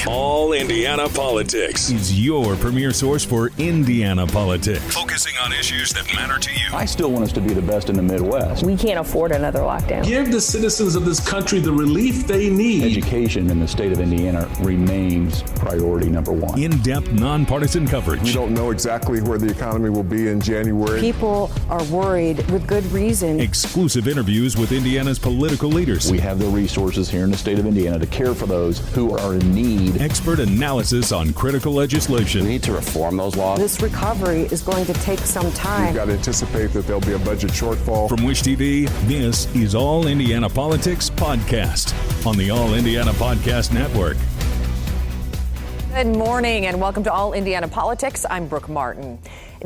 All Indiana Politics is your premier source for Indiana politics, focusing on issues that matter to you. I still want us to be the best in the Midwest. We can't afford another lockdown. Give the citizens of this country the relief they need. Education in the state of Indiana remains priority number one. In-depth, nonpartisan coverage. We don't know exactly where the economy will be in January. People are worried with good reason. Exclusive interviews with Indiana's political leaders. We have the resources here in the state of Indiana to care for those who are in need. Expert analysis on critical legislation. We need to reform those laws. This recovery is going to take some time. We've got to anticipate that there'll be a budget shortfall. From Wish TV, this is All Indiana Politics Podcast on the All Indiana Podcast Network. Good morning and welcome to All Indiana Politics. I'm Brooke Martin.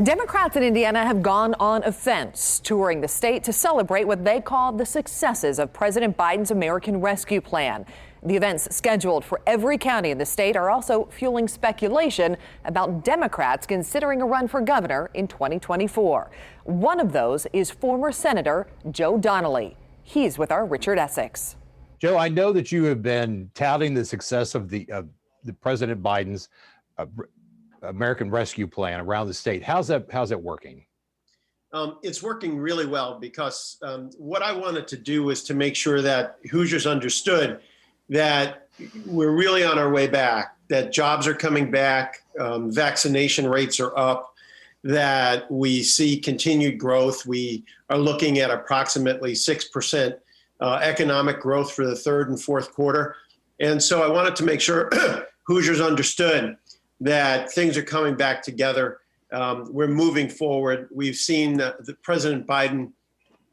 Democrats in Indiana have gone on offense, touring the state to celebrate what they call the successes of President Biden's American Rescue Plan. The events scheduled for every county in the state are also fueling speculation about Democrats considering a run for governor in 2024. One of those is former Senator Joe Donnelly. He's with our Richard Essex. Joe, I know that you have been touting the success of the President Biden's American Rescue Plan around the state. How's it working? It's working really well because what I wanted to do was to make sure that Hoosiers understood that we're really on our way back, that jobs are coming back, vaccination rates are up, that we see continued growth. We are looking at approximately 6% economic growth for the third and fourth quarter. And so I wanted to make sure Hoosiers understood that things are coming back together. We're moving forward. We've seen that President Biden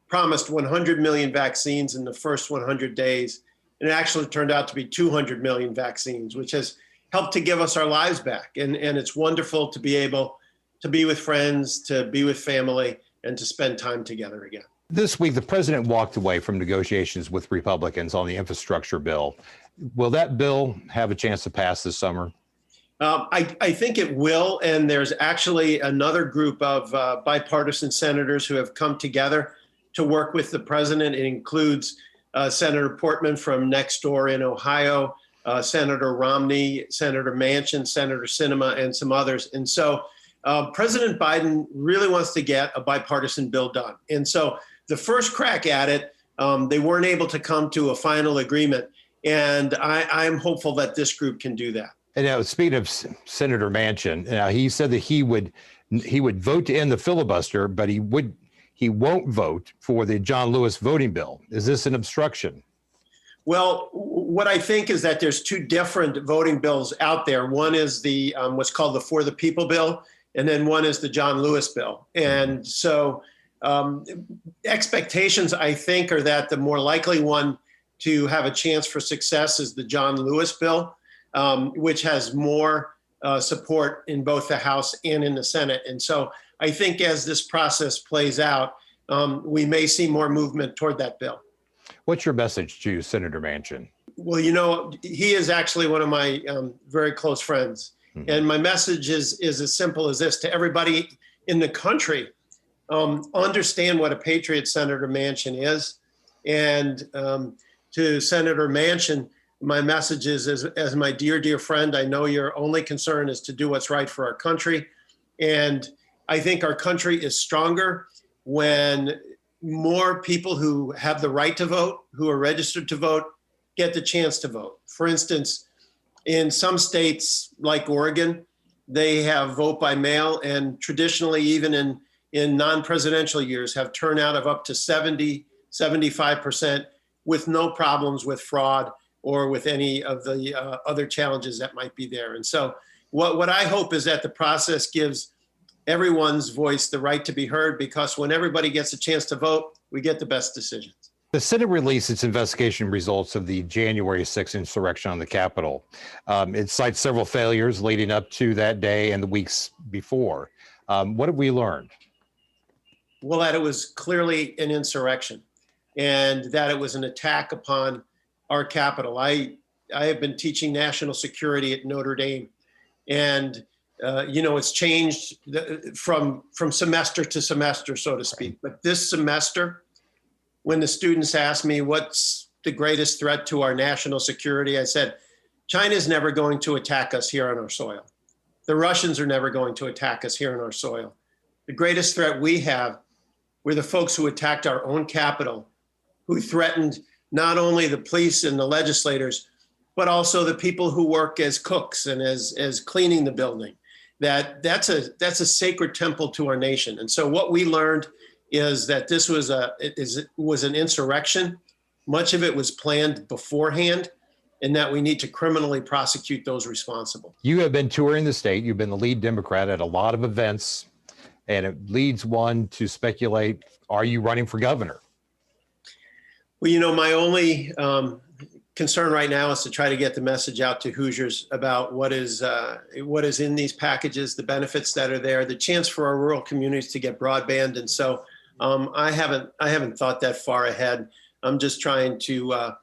promised 100 million vaccines in the first 100 days. And it actually turned out to be 200 million vaccines, which has helped to give us our lives back. And it's wonderful to be able to be with friends, to be with family, and to spend time together again. This week, the president walked away from negotiations with Republicans on the infrastructure bill. Will that bill have a chance to pass this summer? I think it will. And there's actually another group of bipartisan senators who have come together to work with the president. It includes Senator Portman from next door in Ohio, Senator Romney, Senator Manchin, Senator Sinema, and some others. And so President Biden really wants to get a bipartisan bill done. And so the first crack at it, they weren't able to come to a final agreement. And I'm hopeful that this group can do that. And now, speaking of Senator Manchin, he said that he would vote to end the filibuster, but he won't vote for the John Lewis voting bill. Is this an obstruction? Well, what I think is that there's two different voting bills out there. One is the what's called the For the People bill, and then one is the John Lewis bill. And so expectations, I think, are that the more likely one to have a chance for success is the John Lewis bill, which has more support in both the House and in the Senate. And so I think as this process plays out, we may see more movement toward that bill. What's your message to Senator Manchin? Well, you know, he is actually one of my very close friends. Mm-hmm. And my message is as simple as this to everybody in the country. Understand what a patriot Senator Manchin is. And to Senator Manchin, my message is, as my dear friend, I know your only concern is to do what's right for our country. And I think our country is stronger when more people who have the right to vote, who are registered to vote, get the chance to vote. For instance, in some states like Oregon, they have vote by mail, and traditionally, even in non-presidential years, have turnout of up to 75% with no problems with fraud or with any of the other challenges that might be there. And so what I hope is that the process gives everyone's voice the right to be heard, because when everybody gets a chance to vote, we get the best decisions. The Senate released its investigation results of the January 6th insurrection on the Capitol. It cites several failures leading up to that day and the weeks before. What have we learned? Well, that it was clearly an insurrection and that it was an attack upon our Capitol. I have been teaching national security at Notre Dame, and it's changed from semester to semester, so to speak. But this semester, when the students asked me what's the greatest threat to our national security, I said, China's never going to attack us here on our soil. The Russians are never going to attack us here on our soil. The greatest threat we have were the folks who attacked our own capital, who threatened not only the police and the legislators, but also the people who work as cooks and as cleaning the building. That's a sacred temple to our nation. And so what we learned is that this was an insurrection. Much of it was planned beforehand, and that we need to criminally prosecute those responsible. You have been touring the state. You've been the lead Democrat at a lot of events, and it leads one to speculate, are you running for governor? Well, my only concern right now is to try to get the message out to Hoosiers about what is in these packages, the benefits that are there, the chance for our rural communities to get broadband. And so I haven't thought that far ahead. I'm just trying to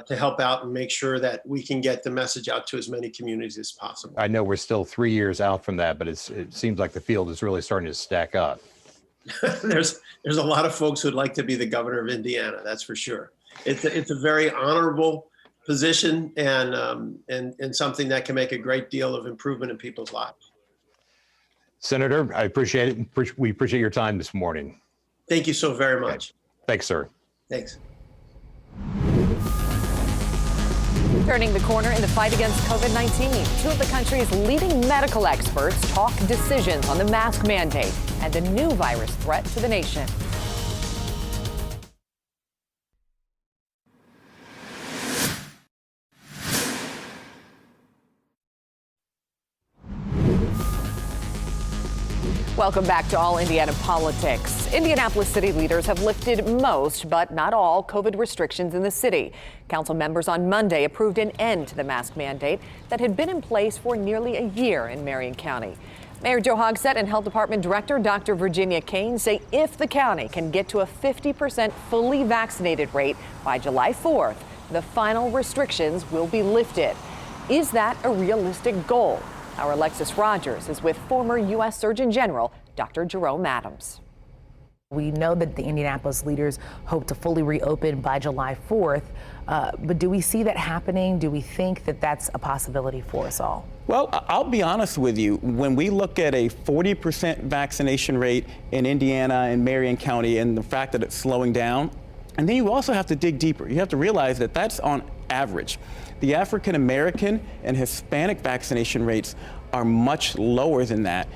help out and make sure that we can get the message out to as many communities as possible. I know we're still 3 years out from that, but it seems like the field is really starting to stack up. There's a lot of folks who'd like to be the governor of Indiana, that's for sure. It's a very honorable position and something that can make a great deal of improvement in people's lives. Senator, I appreciate it. We appreciate your time this morning. Thank you so very much. Okay. Thanks, sir. Thanks. Turning the corner in the fight against COVID-19, two of the country's leading medical experts talk decisions on the mask mandate and the new virus threat to the nation. Welcome back to All Indiana Politics. Indianapolis city leaders have lifted most, but not all, COVID restrictions in the city. Council members on Monday approved an end to the mask mandate that had been in place for nearly a year in Marion County. Mayor Joe Hogsett and Health Department Director Dr. Virginia Kane say if the county can get to a 50% fully vaccinated rate by July 4th, the final restrictions will be lifted. Is that a realistic goal? Our Alexis Rogers is with former U.S. Surgeon General Dr. Jerome Adams. We know that the Indianapolis leaders hope to fully reopen by July 4th, but do we see that happening? Do we think that that's a possibility for us all? Well, I'll be honest with you. When we look at a 40% vaccination rate in Indiana and Marion County and the fact that it's slowing down, and then you also have to dig deeper. You have to realize that that's on average. The African American and Hispanic vaccination rates are much lower than that.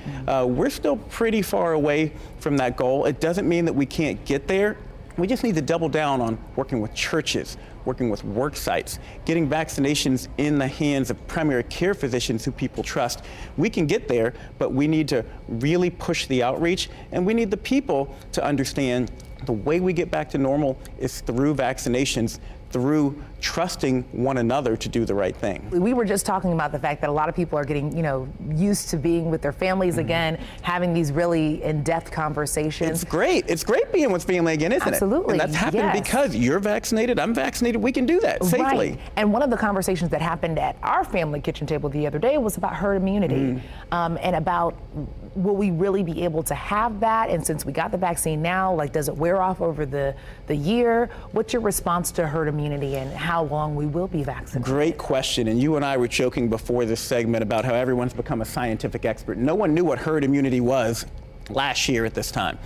We're still pretty far away from that goal. It doesn't mean that we can't get there. We just need to double down on working with churches, working with work sites, getting vaccinations in the hands of primary care physicians who people trust. We can get there, but we need to really push the outreach, and we need the people to understand the way we get back to normal is through vaccinations, through trusting one another to do the right thing. We were just talking about the fact that a lot of people are getting, used to being with their families again, having these really in-depth conversations. It's great. It's great being with family again, isn't it? Absolutely. And that's happened because you're vaccinated, I'm vaccinated, we can do that safely. Right. And one of the conversations that happened at our family kitchen table the other day was about herd immunity and about will we really be able to have that? And since we got the vaccine now, does it wear off over the year? What's your response to herd immunity and how long we will be vaccinated? Great question. And you and I were joking before this segment about how everyone's become a scientific expert. No one knew what herd immunity was last year at this time.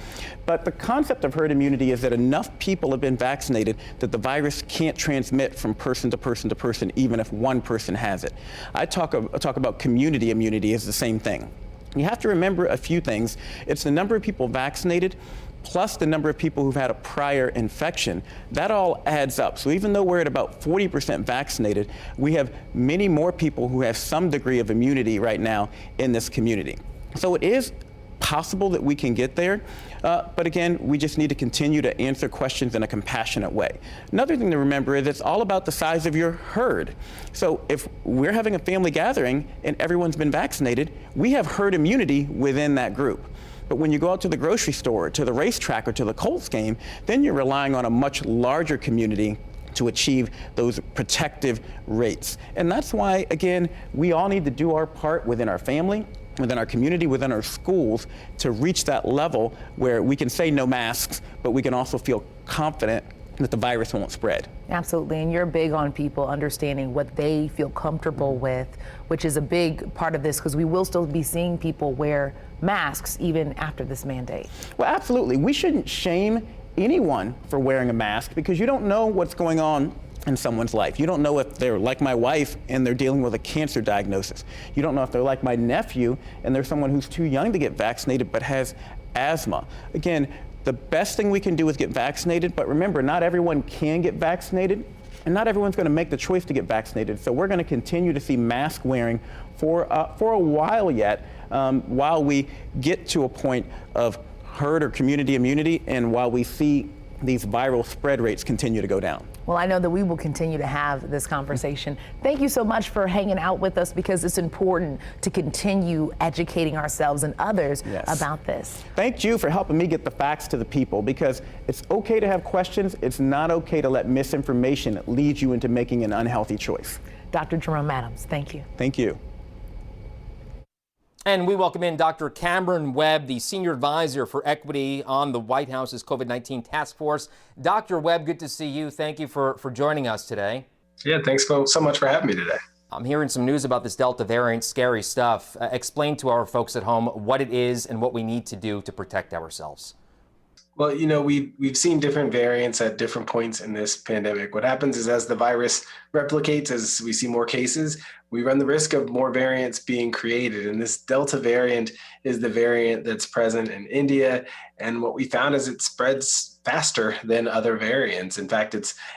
But the concept of herd immunity is that enough people have been vaccinated that the virus can't transmit from person to person to person, even if one person has it. I talk about community immunity as the same thing. You have to remember a few things. It's the number of people vaccinated plus the number of people who've had a prior infection. That all adds up. So even though we're at about 40% vaccinated, we have many more people who have some degree of immunity right now in this community. So it is possible that we can get there, but again, we just need to continue to answer questions in a compassionate way. Another thing to remember is it's all about the size of your herd. So if we're having a family gathering and everyone's been vaccinated, we have herd immunity within that group. But when you go out to the grocery store, to the racetrack, or to the Colts game, then you're relying on a much larger community to achieve those protective rates. And that's why, again, we all need to do our part within our family, within our community, within our schools, to reach that level where we can say no masks, but we can also feel confident that the virus won't spread. Absolutely, and you're big on people understanding what they feel comfortable with, which is a big part of this, because we will still be seeing people wear masks even after this mandate. Well, absolutely. We shouldn't shame anyone for wearing a mask because you don't know what's going on in someone's life. You don't know if they're like my wife and they're dealing with a cancer diagnosis. You don't know if they're like my nephew and they're someone who's too young to get vaccinated but has asthma. Again, the best thing we can do is get vaccinated, but remember, not everyone can get vaccinated, and not everyone's going to make the choice to get vaccinated. So we're going to continue to see mask wearing for a while yet, while we get to a point of herd or community immunity, and while we see these viral spread rates continue to go down. Well, I know that we will continue to have this conversation. Thank you so much for hanging out with us, because it's important to continue educating ourselves and others about this. Thank you for helping me get the facts to the people, because it's okay to have questions. It's not okay to let misinformation lead you into making an unhealthy choice. Dr. Jerome Adams, thank you. Thank you. And we welcome in Dr. Cameron Webb, the Senior Advisor for Equity on the White House's COVID-19 Task Force. Dr. Webb, good to see you. Thank you for joining us today. Yeah, thanks so much for having me today. I'm hearing some news about this Delta variant, scary stuff. Explain to our folks at home what it is and what we need to do to protect ourselves. Well, we've seen different variants at different points in this pandemic. What happens is, as the virus replicates, as we see more cases, we run the risk of more variants being created. And this Delta variant is the variant that's present in India. And what we found is it spreads faster than other variants. In fact,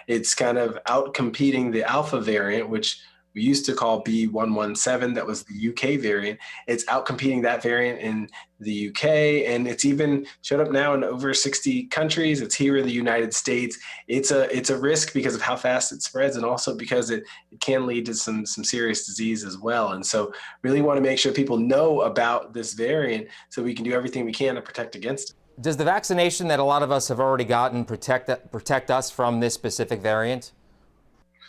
it's kind of outcompeting the Alpha variant, which we used to call B.1.1.7, that was the UK variant. It's outcompeting that variant in the UK, and it's even showed up now in over 60 countries. It's here in the United States. It's a risk because of how fast it spreads, and also because it can lead to some serious disease as well. And so really want to make sure people know about this variant so we can do everything we can to protect against it. Does the vaccination that a lot of us have already gotten protect us from this specific variant?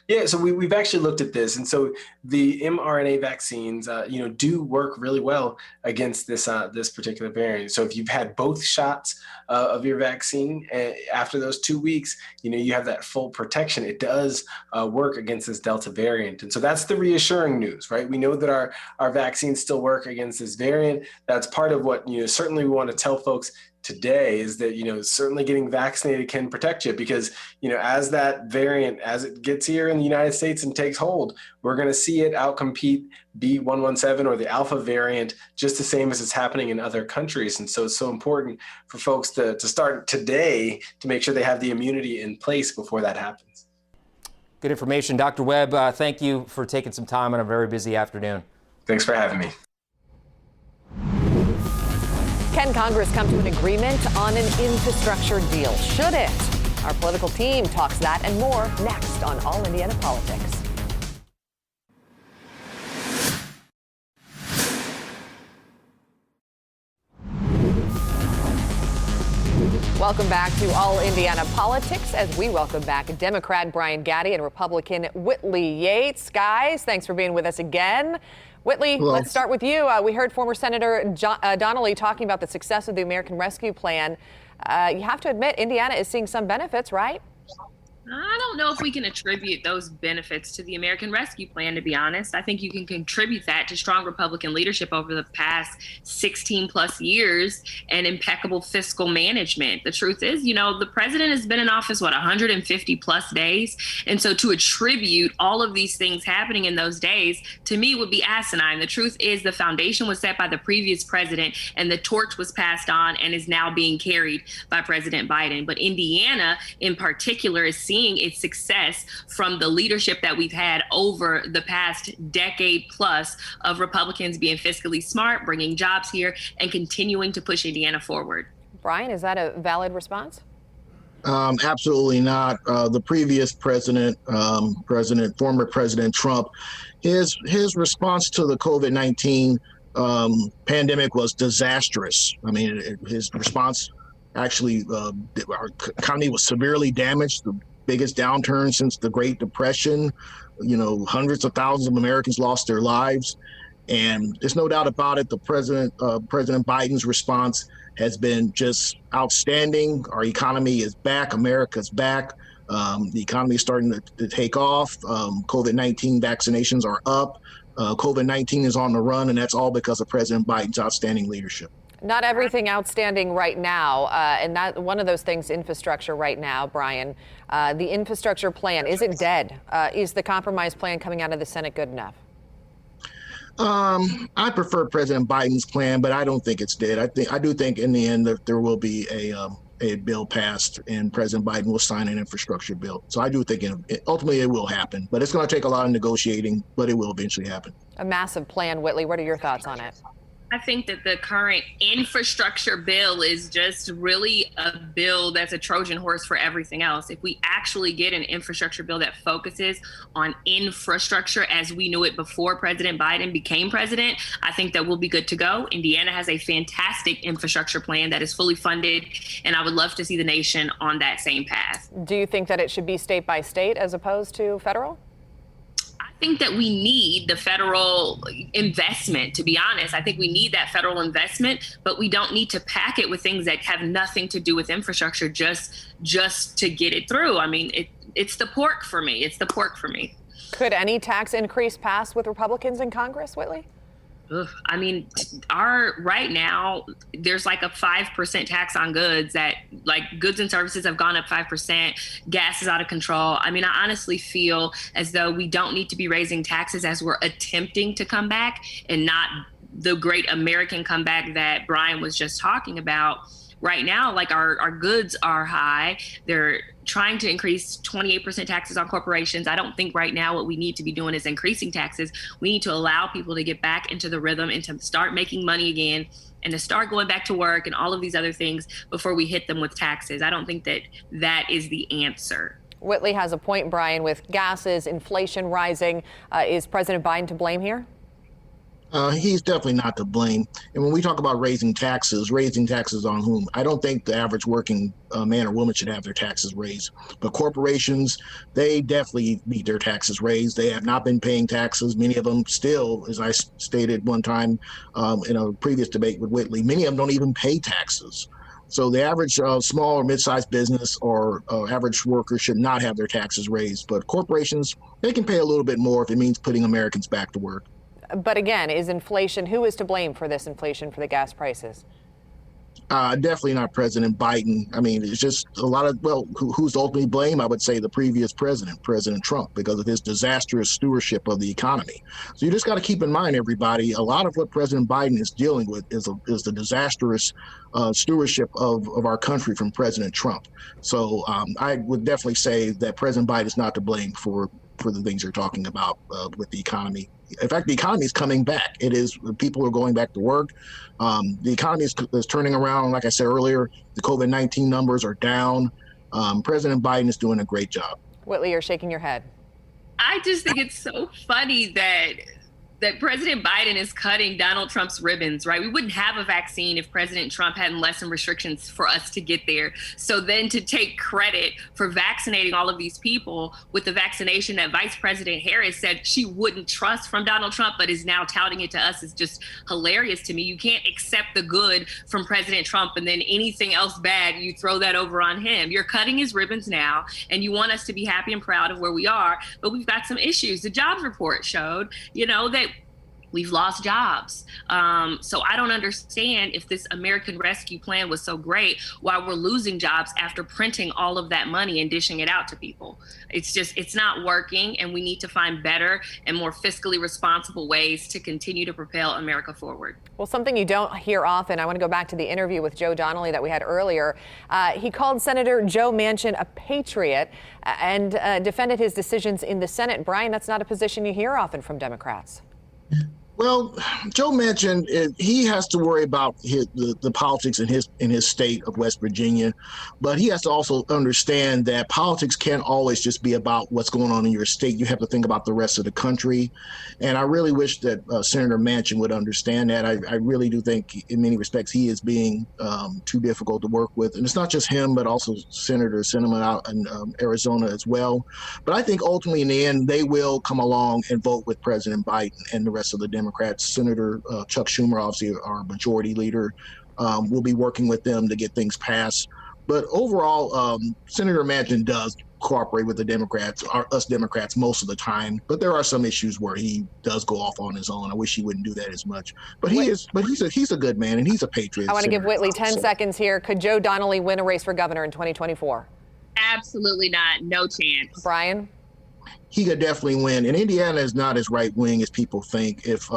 Yeah, so we've actually looked at this, and so the mRNA vaccines, do work really well against this particular variant. So if you've had both shots of your vaccine after those 2 weeks, you have that full protection. It does work against this Delta variant, and so that's the reassuring news, right? We know that our vaccines still work against this variant. That's part of what certainly we want to tell folks today, is that certainly getting vaccinated can protect you, because as that variant, as it gets here in the United States and takes hold, we're going to see it outcompete B.1.1.7 or the Alpha variant just the same as it's happening in other countries. And so it's so important for folks to start today to make sure they have the immunity in place before that happens. Good information. Dr. Webb, thank you for taking some time on a very busy afternoon. Thanks for having me. Can Congress come to an agreement on an infrastructure deal? Should it? Our political team talks that and more next on All Indiana Politics. Welcome back to All Indiana Politics, as we welcome back Democrat Brian Gaddy and Republican Whitley Yates. Guys, thanks for being with us again. Whitley, let's start with you. We heard former Senator Donnelly talking about the success of the American Rescue Plan. You have to admit, Indiana is seeing some benefits, right? I don't know if we can attribute those benefits to the American Rescue Plan, to be honest. I think you can contribute that to strong Republican leadership over the past 16 plus years and impeccable fiscal management. The truth is, the president has been in office, 150 plus days. And so to attribute all of these things happening in those days, to me, would be asinine. The truth is, the foundation was set by the previous president, and the torch was passed on and is now being carried by President Biden. But Indiana, in particular, is seeing its success from the leadership that we've had over the past decade plus of Republicans being fiscally smart, bringing jobs here, and continuing to push Indiana forward. Brian, is that a valid response? Absolutely not. The previous president, former President Trump, his response to the COVID-19 pandemic was disastrous. I mean, his response actually, our economy was severely damaged. The biggest downturn since the Great Depression. Hundreds of thousands of Americans lost their lives. And there's no doubt about it, President Biden's response has been just outstanding. Our economy is back. America's back. The economy is starting to take off. COVID-19 vaccinations are up. COVID-19 is on the run, and that's all because of President Biden's outstanding leadership. Not everything outstanding right now, and that one of those things, infrastructure right now, Brian. The infrastructure plan, is it dead? Is the compromise plan coming out of the Senate good enough? I prefer President Biden's plan, but I don't think it's dead. I do think in the end that there will be a bill passed, and President Biden will sign an infrastructure bill. So I do think ultimately it will happen, but it's going to take a lot of negotiating, but it will eventually happen. A massive plan, Whitley. What are your thoughts on it? I think that the current infrastructure bill is just really a bill that's a Trojan horse for everything else. If we actually get an infrastructure bill that focuses on infrastructure as we knew it before President Biden became president, I think that we'll be good to go. Indiana has a fantastic infrastructure plan that is fully funded, and I would love to see the nation on that same path. Do you think that it should be state by state as opposed to federal? I think that we need the federal investment, to be honest. I think we need that federal investment, but we don't need to pack it with things that have nothing to do with infrastructure just to get it through. I mean, it's the pork for me. It's the pork for me. Could any tax increase pass with Republicans in Congress, Whitley? I mean, right now, there's like a 5% tax on goods that, like, goods and services have gone up 5%. Gas is out of control. I mean, I honestly feel as though we don't need to be raising taxes as we're attempting to come back, and not the great American comeback that Brian was just talking about. Right now, like, our goods are high. They're trying to increase 28% taxes on corporations. I don't think right now what we need to be doing is increasing taxes. We need to allow people to get back into the rhythm and to start making money again and to start going back to work and all of these other things before we hit them with taxes. I don't think that is the answer. Whitley has a point, Brian, with gases, inflation rising. Is President Biden to blame here? He's definitely not to blame. And when we talk about raising taxes on whom? I don't think the average working man or woman should have their taxes raised. But corporations, they definitely need their taxes raised. They have not been paying taxes. Many of them still, as I stated one time in a previous debate with Whitley, many of them don't even pay taxes. So the average small or mid-sized business or average worker should not have their taxes raised. But corporations, they can pay a little bit more if it means putting Americans back to work. But again, is inflation, who is to blame for this inflation for the gas prices? Definitely not President Biden. I mean, it's just a lot of, who's ultimately blame? I would say the previous president, President Trump, because of his disastrous stewardship of the economy. So you just got to keep in mind, everybody, a lot of what President Biden is dealing with is the disastrous stewardship of our country from President Trump. So I would definitely say that President Biden is not to blame for the things you're talking about with the economy. In fact, the economy is coming back. People are going back to work. The economy is turning around. Like I said earlier, the COVID-19 numbers are down. President Biden is doing a great job. Whitley, you're shaking your head. I just think it's so funny that President Biden is cutting Donald Trump's ribbons, right? We wouldn't have a vaccine if President Trump hadn't lessened restrictions for us to get there. So then to take credit for vaccinating all of these people with the vaccination that Vice President Harris said she wouldn't trust from Donald Trump, but is now touting it to us, is just hilarious to me. You can't accept the good from President Trump and then anything else bad, you throw that over on him. You're cutting his ribbons now, and you want us to be happy and proud of where we are, but we've got some issues. The jobs report showed, that we've lost jobs. So I don't understand, if this American Rescue Plan was so great, why we're losing jobs after printing all of that money and dishing it out to people. It's not working, and we need to find better and more fiscally responsible ways to continue to propel America forward. Well, something you don't hear often, I want to go back to the interview with Joe Donnelly that we had earlier. He called Senator Joe Manchin a patriot and defended his decisions in the Senate. Brian, that's not a position you hear often from Democrats. Well, Joe Manchin, he has to worry about the politics in his state of West Virginia, but he has to also understand that politics can't always just be about what's going on in your state. You have to think about the rest of the country, and I really wish that Senator Manchin would understand that. I really do think, in many respects, he is being too difficult to work with, and it's not just him, but also Senator Sinema out in Arizona as well. But I think ultimately, in the end, they will come along and vote with President Biden and the rest of the Democrats. Senator Chuck Schumer, obviously our majority leader, will be working with them to get things passed. But overall, Senator Manchin does cooperate with the Democrats, us Democrats, most of the time. But there are some issues where he does go off on his own. I wish he wouldn't do that as much. But he's a good man, and he's a patriot. I want to give Whitley 10 seconds here. Could Joe Donnelly win a race for governor in 2024? Absolutely not. No chance. Brian? He could definitely win. And Indiana is not as right wing as people think. If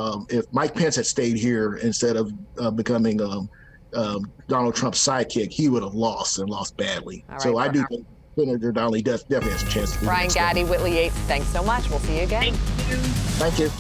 Mike Pence had stayed here instead of becoming Donald Trump's sidekick, he would have lost and lost badly. Right, so I do think Senator Donnelly definitely has a chance to win. Brian Gaddy, Whitley Yates, thanks so much. We'll see you again. Thank you.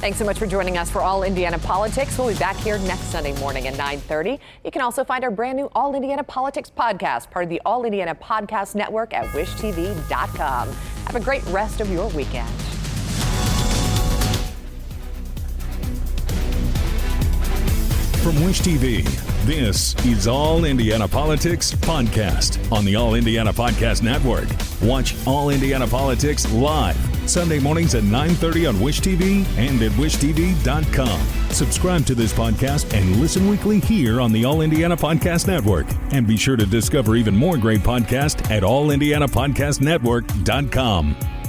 Thanks so much for joining us for All Indiana Politics. We'll be back here next Sunday morning at 9:30. You can also find our brand new All Indiana Politics podcast, part of the All Indiana Podcast Network at wishtv.com. Have a great rest of your weekend. From Wish TV, this is All Indiana Politics Podcast on the All Indiana Podcast Network. Watch All Indiana Politics live Sunday mornings at 9:30 on Wish TV and at wishtv.com. Subscribe to this podcast and listen weekly here on the All Indiana Podcast Network. And be sure to discover even more great podcasts at allindianapodcastnetwork.com.